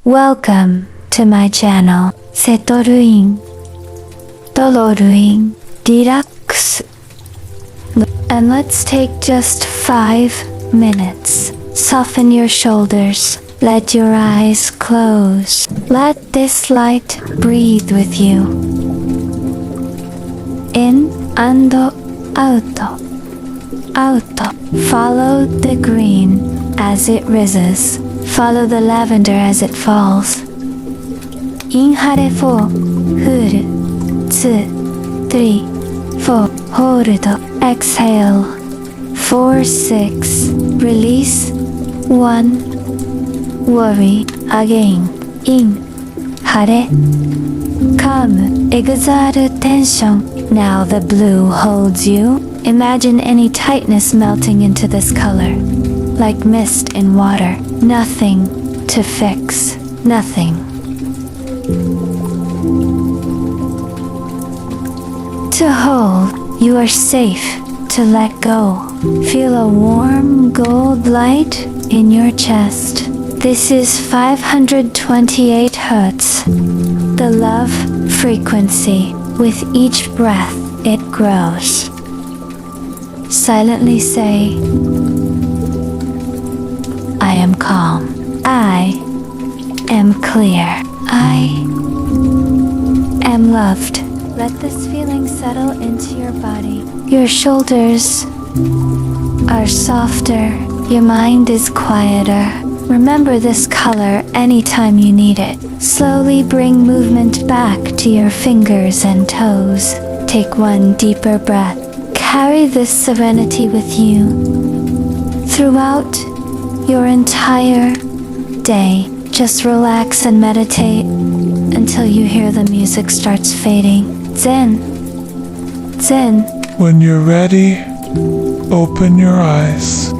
Welcome to my channel. Setoruin, Doloruin, Relax. And let's take just 5 minutes. Soften your shoulders. Let your eyes close. Let this light breathe with you. In and out. Out. Follow the green as it rises. Follow the lavender as it falls. Inhale 4, full, 2, 3, 4, hold. Exhale 4, 6, release 1, worry again. Inhale, calm, exhale tension. Now the blue holds you. Imagine any tightness melting into this color, like mist in water. Nothing to fix, nothing. To hold, you are safe. To let go, feel a warm gold light in your chest. This is 528 Hertz, the love frequency. With each breath, it grows. Silently say, I am calm. I am clear. I am loved. Let this feeling settle into your body. Your shoulders are softer. Your mind is quieter. Remember this color anytime you need it. Slowly bring movement back to your fingers and toes. Take one deeper breath. Carry this serenity with you throughout your entire day. Just relax and meditate until you hear the music starts fading. Zen. Zen. When you're ready, open your eyes.